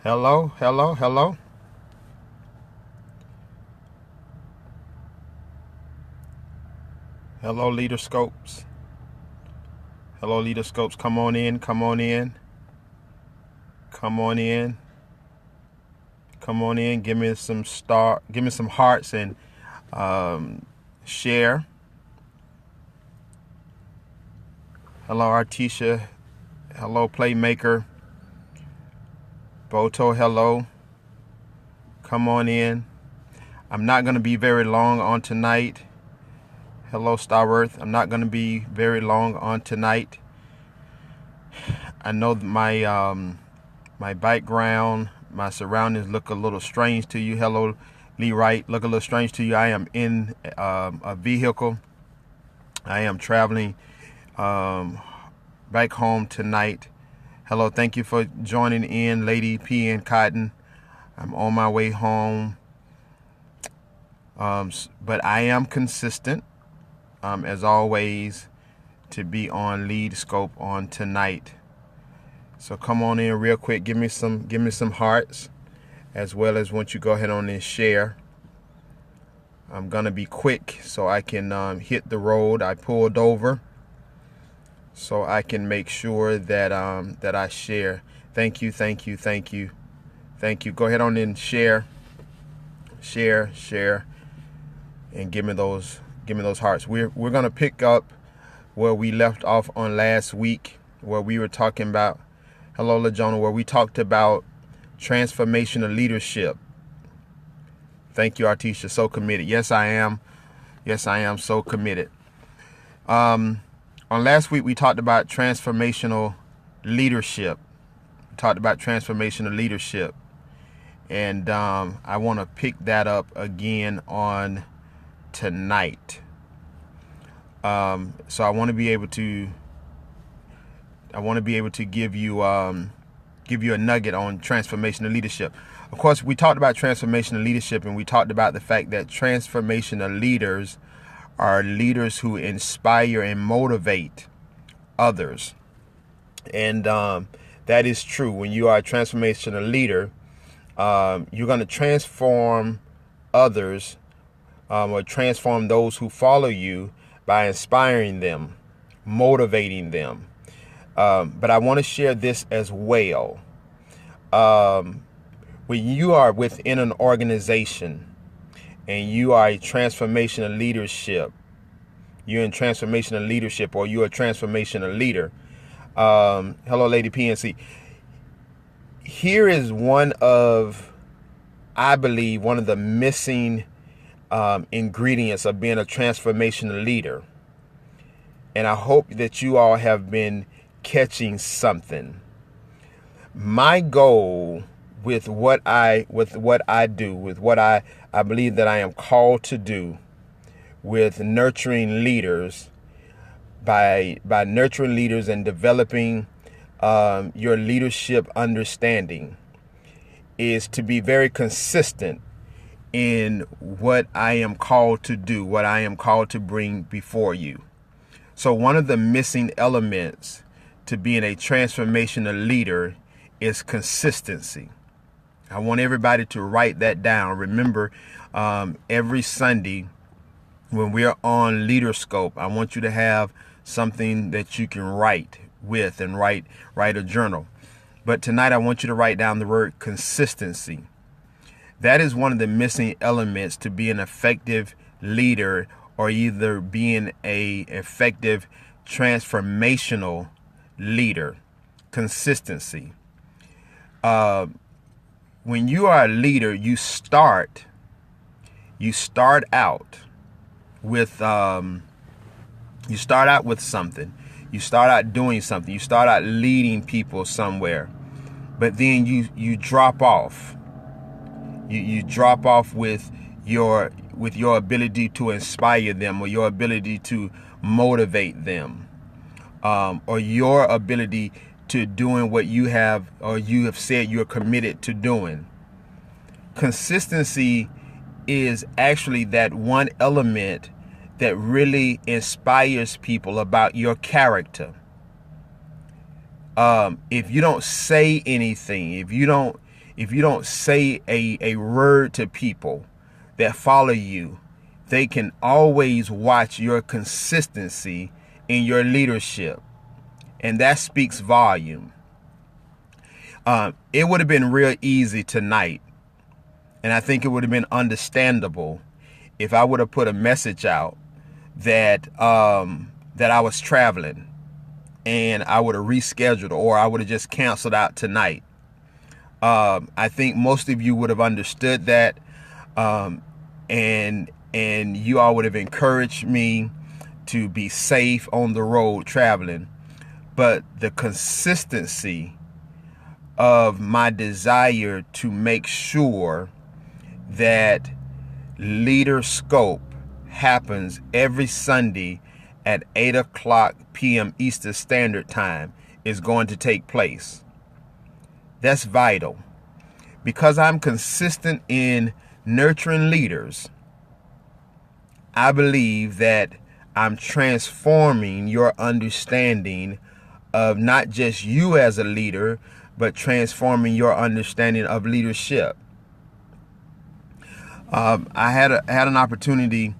Hello, hello, hello. Hello, LeaderScopes. Hello, LeaderScopes. Come on in, come on in. Come on in. Come on in. Give me some hearts and share. Hello, Artisha. Hello, Playmaker. Boto, hello. Come on in. I'm not going to be very long on tonight. Hello, Starworth. I'm not going to be very long on tonight. I know my background, my surroundings look a little strange to you. Hello, Lee Wright. Look a little strange to you. I am in a vehicle. I am traveling back home tonight. Hello, thank you for joining in, Lady P and Cotton. I'm on my way home. But I am consistent, as always, to be on LeaderScope on tonight. So come on in real quick. Give me some hearts, as well as once you go ahead on and share. I'm gonna be quick so I can hit the road. I pulled over so I can make sure that that I share. Thank you. Go ahead on and share, and give me those hearts. We're gonna pick up where we left off on last week, where we were talking about, hello LaJona, where we talked about transformational leadership. Thank you, Artisha. So committed. Yes, I am so committed. On last week we talked about transformational leadership. And I want to pick that up again on tonight. So I want to be able to give you a nugget on transformational leadership. Of course, we talked about transformational leadership, and we talked about the fact that transformational leaders are leaders who inspire and motivate others. And that is true. When you are a transformational leader, you're going to transform others, or transform those who follow you by inspiring them, motivating them. But I want to share this as well. When you are within an organization and you are a transformational leadership, you're in transformational leadership, or you're a transformational leader. Hello, Lady PNC. Here is I believe, one of the missing ingredients of being a transformational leader. And I hope that you all have been catching something. My goal with what I do, with what I believe that I am called to do, with nurturing leaders, by nurturing leaders and developing your leadership understanding, is to be very consistent in what I am called to do, what I am called to bring before you. So one of the missing elements to being a transformational leader is consistency. I want everybody to write that down. Remember, every Sunday when we're on LeaderScope, I want you to have something that you can write with, and write a journal. But tonight I want you to write down the word consistency. That is one of the missing elements to be an effective leader, or either being a effective transformational leader. Consistency. When you are a leader, you start out with something. You start out doing something. You start out leading people somewhere, but then you drop off. You drop off with your ability to inspire them, or your ability to motivate them, or your ability to doing what you have said you're committed to doing. Consistency is actually that one element that really inspires people about your character. If you don't say anything, if you don't if you don't say a word to people that follow you, they can always watch your consistency in your leadership. And that speaks volume. It would have been real easy tonight, and I think it would have been understandable if I would have put a message out that that I was traveling and I would have rescheduled, or I would have just canceled out tonight. I think most of you would have understood that, and you all would have encouraged me to be safe on the road traveling. But the consistency of my desire to make sure that LeaderScope happens every Sunday at 8 p.m. Eastern Standard Time is going to take place. That's vital, because I'm consistent in nurturing leaders. I believe that I'm transforming your understanding of not just you as a leader, but transforming your understanding of leadership. I had an opportunity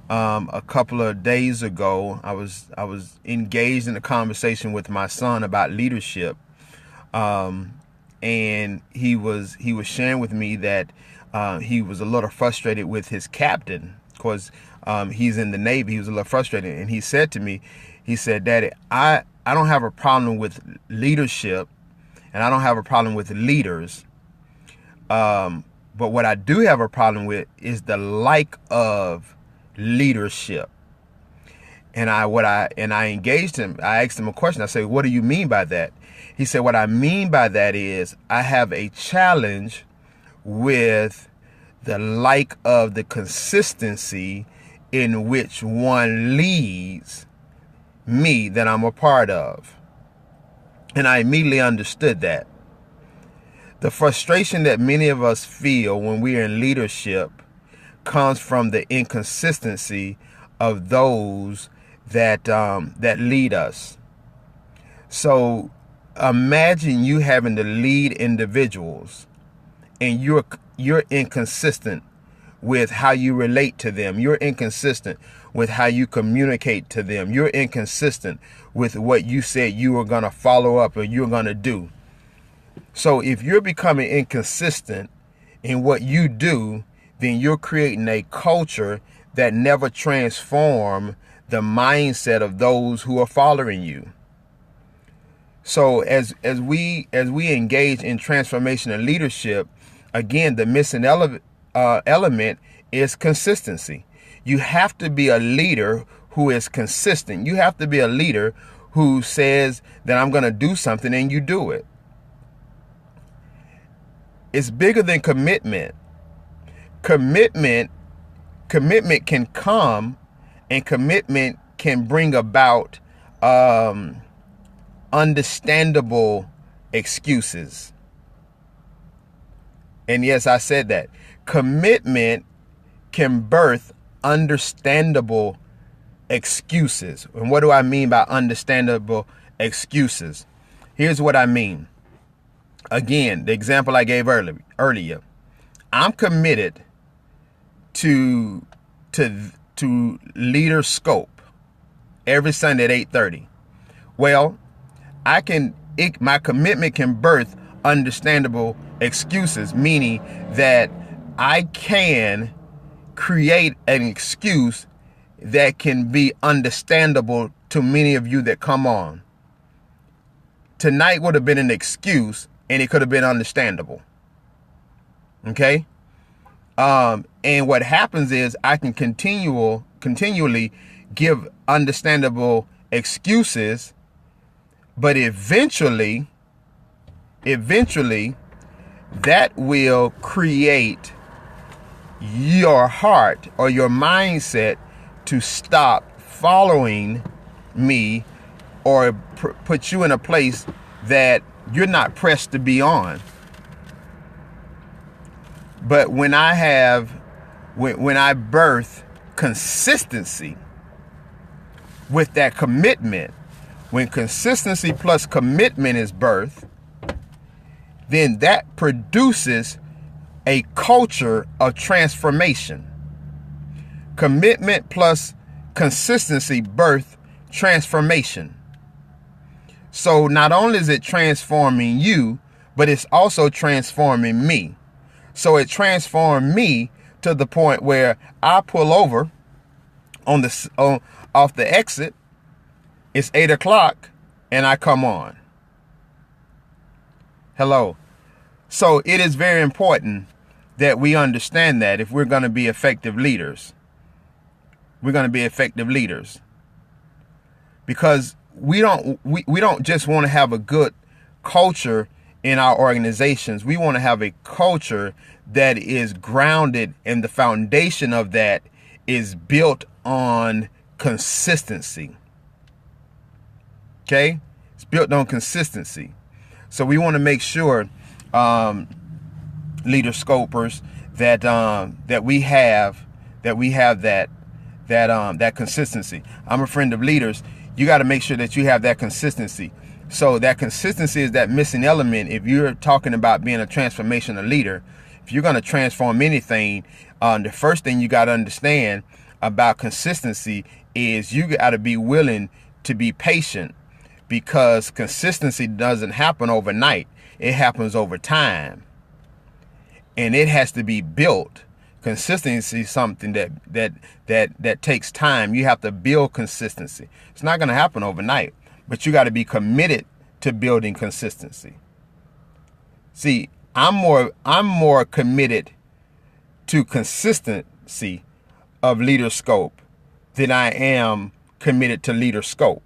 a couple of days ago. I was engaged in a conversation with my son about leadership, and he was sharing with me that he was a little frustrated with his captain, because he's in the Navy. He was a little frustrated, and he said to me, he said, "Daddy, I don't have a problem with leadership, and I don't have a problem with leaders. But what I do have a problem with is the lack of leadership." And I engaged him. I asked him a question. I said, "What do you mean by that?" He said, "What I mean by that is I have a challenge with the lack of the consistency in which one leads me that I'm a part of." And I immediately understood that. The frustration that many of us feel when we are in leadership comes from the inconsistency of those that lead us. So imagine you having to lead individuals, and you're inconsistent with how you relate to them. You're inconsistent with how you communicate to them. You're inconsistent with what you said you were going to follow up or you're going to do. So if you're becoming inconsistent in what you do, then you're creating a culture that never transforms the mindset of those who are following you. So as we engage in transformational leadership, again, the missing element is consistency. You have to be a leader who is consistent. You have to be a leader who says that I'm going to do something and you do it. It's bigger than commitment. Commitment can come, and commitment can bring about understandable excuses. And yes, I said that. Commitment can birth understandable excuses. And what do I mean by understandable excuses? Here's what I mean. Again, the example I gave earlier. I'm committed to LeaderScope every Sunday at 8:30. Well, my commitment can birth understandable excuses, meaning that I can create an excuse that can be understandable to many of you that come on. Tonight would have been an excuse, and it could have been understandable. Okay? And what happens is I can continually give understandable excuses, but eventually that will create your heart or your mindset to stop following me, or put you in a place that you're not pressed to be on. But when I birth consistency with that commitment, when consistency plus commitment is birthed, then that produces a culture of transformation. Commitment plus consistency birth transformation. So not only is it transforming you, but it's also transforming me. So it transformed me to the point where I pull over off the exit. It's 8 o'clock and I come on. Hello. So it is very important that we understand that if we're going to be effective leaders. We're going to be effective leaders. Because we don't just want to have a good culture in our organizations. We want to have a culture that is grounded, and the foundation of that is built on consistency. Okay? It's built on consistency. So we want to make sure, leader scopers, that we have that consistency. I'm a friend of leaders. You got to make sure that you have that consistency. So that consistency is that missing element. If you're talking about being a transformational leader, if you're going to transform anything, the first thing you got to understand about consistency is you got to be willing to be patient, because consistency doesn't happen overnight. It happens over time, and it has to be built. Consistency is something that takes time. You have to build consistency. It's not going to happen overnight, but you got to be committed to building consistency. See, I'm more committed to consistency of LeaderScope than I am committed to LeaderScope.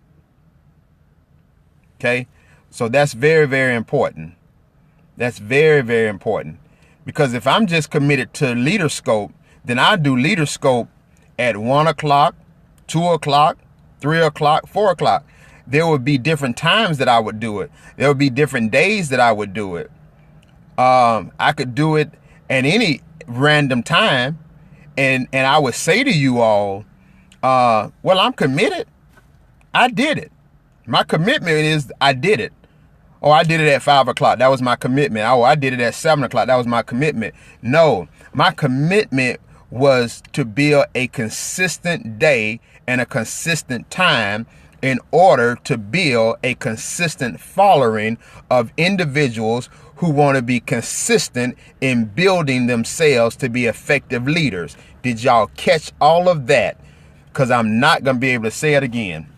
Okay? So that's very, very important. That's very, very important. Because if I'm just committed to LeaderScope, then I do LeaderScope at 1 o'clock, 2 o'clock, 3 o'clock, 4 o'clock. There would be different times that I would do it. There would be different days that I would do it. I could do it at any random time. And I would say to you all, well, I'm committed. I did it. My commitment is I did it. Oh, I did it at 5 o'clock. That was my commitment. Oh, I did it at 7 o'clock. That was my commitment. No, my commitment was to build a consistent day and a consistent time in order to build a consistent following of individuals who want to be consistent in building themselves to be effective leaders. Did y'all catch all of that? Because I'm not going to be able to say it again.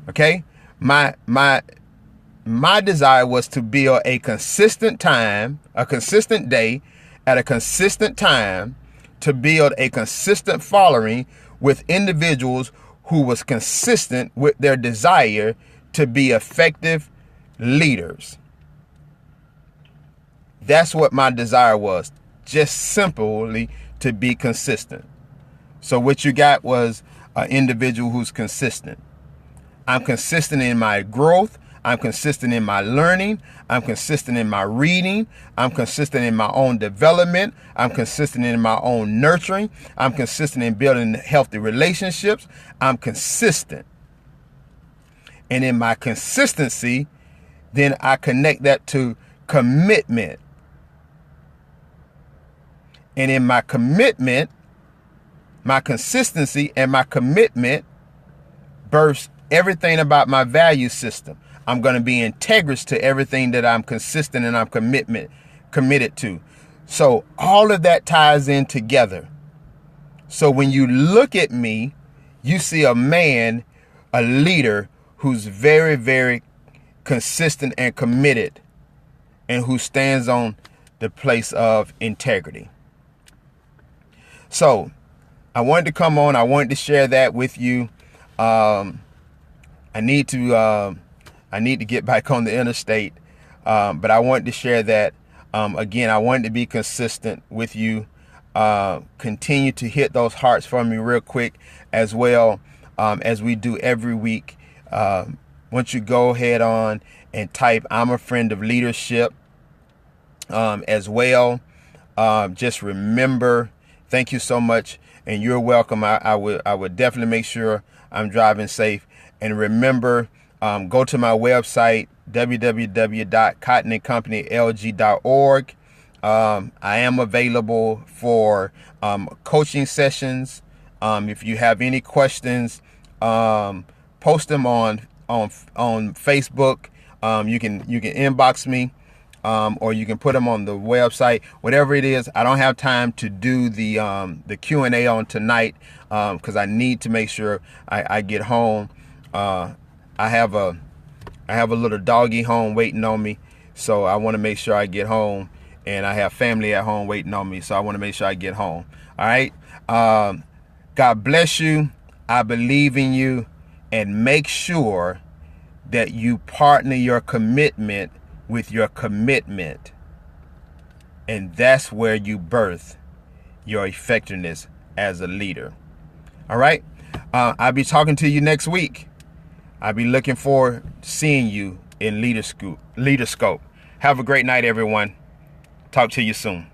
Okay? My desire was to build a consistent time, a consistent day at a consistent time, to build a consistent following with individuals who was consistent with their desire to be effective leaders. That's what my desire was, just simply to be consistent. So what you got was an individual who's consistent. I'm consistent in my growth. I'm consistent in my learning. I'm consistent in my reading. I'm consistent in my own development. I'm consistent in my own nurturing. I'm consistent in building healthy relationships. I'm consistent. And in my consistency, then I connect that to commitment. And in my commitment, my consistency and my commitment bursts everything about my value system. I'm going to be integrous to everything that I'm consistent and I'm committed to. So all of that ties in together. So when you look at me, you see a man, a leader who's very, very consistent and committed, and who stands on the place of integrity. So I wanted to come on. I wanted to share that with you. I need to get back on the interstate, but I wanted to share that. Again, I wanted to be consistent with you. Continue to hit those hearts for me real quick as well, as we do every week. Once you go ahead on and type "I'm a friend of leadership" as well. Just remember, thank you so much, and you're welcome. I would definitely make sure I'm driving safe. And remember, go to my website, www.cottonandcompanylg.org. I am available for coaching sessions. If you have any questions, post them on Facebook. You can inbox me, or you can put them on the website. Whatever it is, I don't have time to do the Q&A on tonight because I need to make sure I get home. I have a little doggy home waiting on me, so I want to make sure I get home. And I have family at home waiting on me, so I want to make sure I get home. All right. God bless you. I believe in you. And make sure that you partner your commitment with your commitment. And that's where you birth your effectiveness as a leader. All right. I'll be talking to you next week. I'll be looking forward to seeing you in LeaderScope. Have a great night, everyone. Talk to you soon.